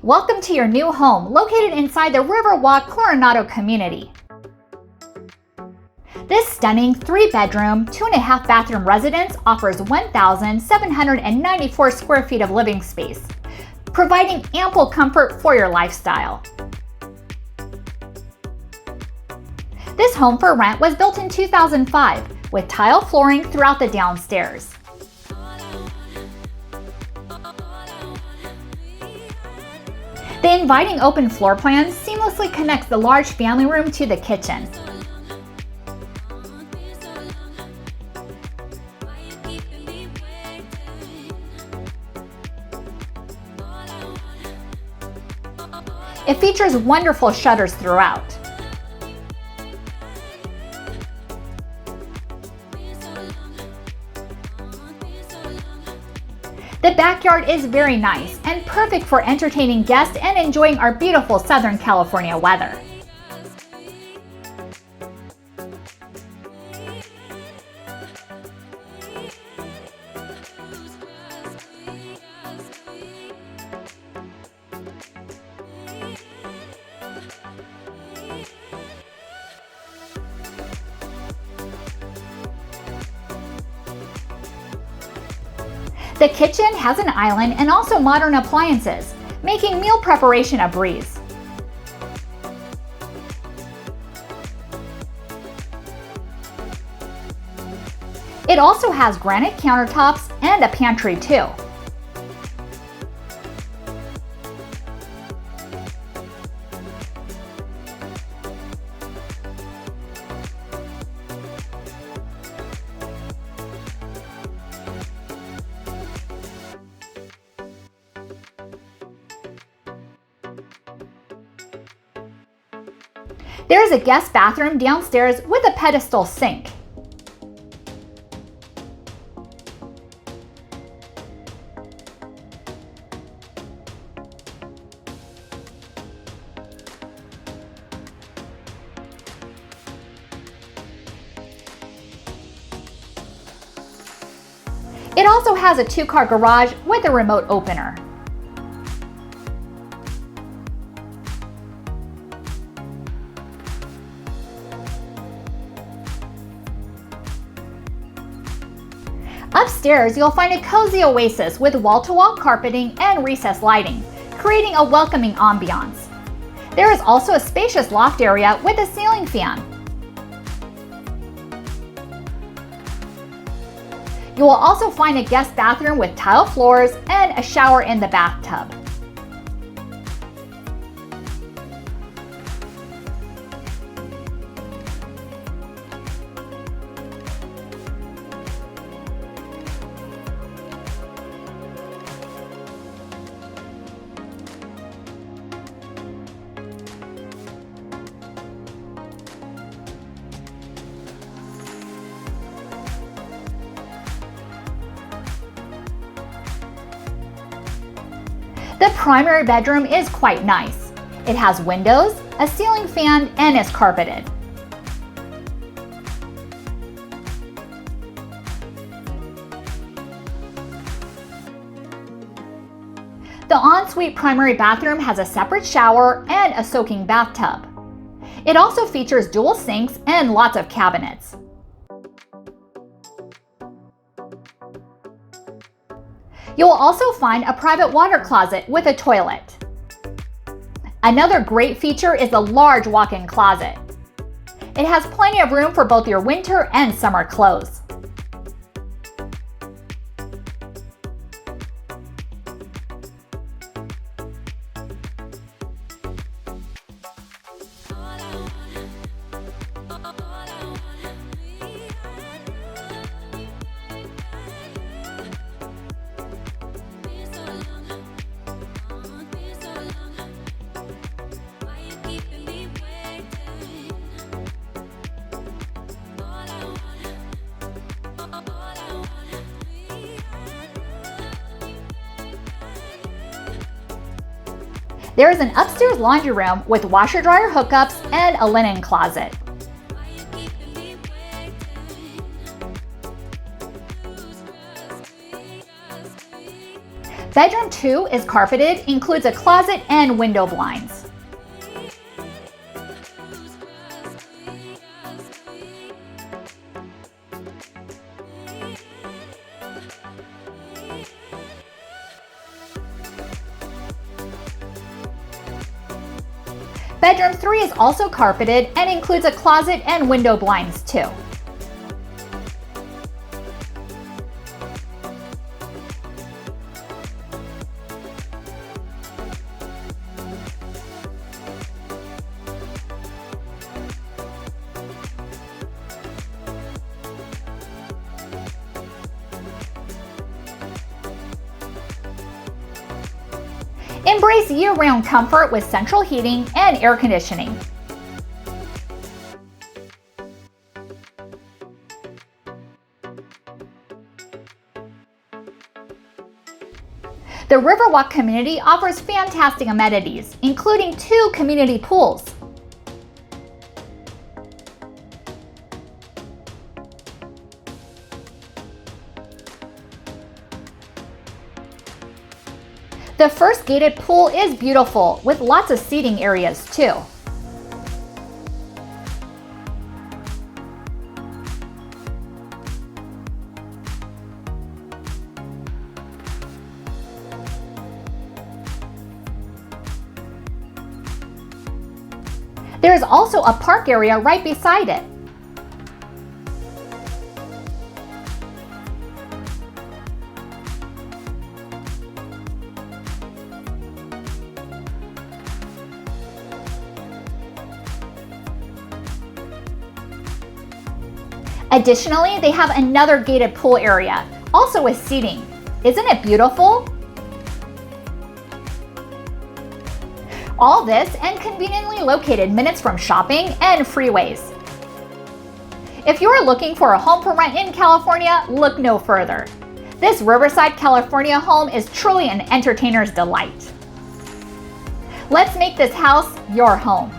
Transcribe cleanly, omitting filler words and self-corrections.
Welcome to your new home, located inside the Riverwalk Coronado Community. This stunning 3-bedroom, 2.5-bathroom residence offers 1,794 square feet of living space, providing ample comfort for your lifestyle. This home for rent was built in 2005 with tile flooring throughout the downstairs. The inviting open floor plan seamlessly connects the large family room to the kitchen. It features wonderful shutters throughout. The backyard is very nice and perfect for entertaining guests and enjoying our beautiful Southern California weather. The kitchen has an island and also modern appliances, making meal preparation a breeze. It also has granite countertops and a pantry too. There is a guest bathroom downstairs with a pedestal sink. It also has a 2-car garage with a remote opener. Upstairs, you'll find a cozy oasis with wall-to-wall carpeting and recessed lighting, creating a welcoming ambiance. There is also a spacious loft area with a ceiling fan. You will also find a guest bathroom with tile floors and a shower in the bathtub. The primary bedroom is quite nice. It has windows, a ceiling fan, and is carpeted. The ensuite primary bathroom has a separate shower and a soaking bathtub. It also features dual sinks and lots of cabinets. You will also find a private water closet with a toilet. Another great feature is the large walk-in closet. It has plenty of room for both your winter and summer clothes. There is an upstairs laundry room with washer-dryer hookups and a linen closet. Bedroom 2 is carpeted, includes a closet and window blinds. Bedroom 3 is also carpeted and includes a closet and window blinds too. Embrace year-round comfort with central heating and air conditioning. The Riverwalk community offers fantastic amenities, including 2 community pools. The first gated pool is beautiful, with lots of seating areas too. There is also a park area right beside it. Additionally, they have another gated pool area, also with seating. Isn't it beautiful? All this and conveniently located minutes from shopping and freeways. If you're looking for a home for rent in California, look no further. This Riverside, California home is truly an entertainer's delight. Let's make this house your home.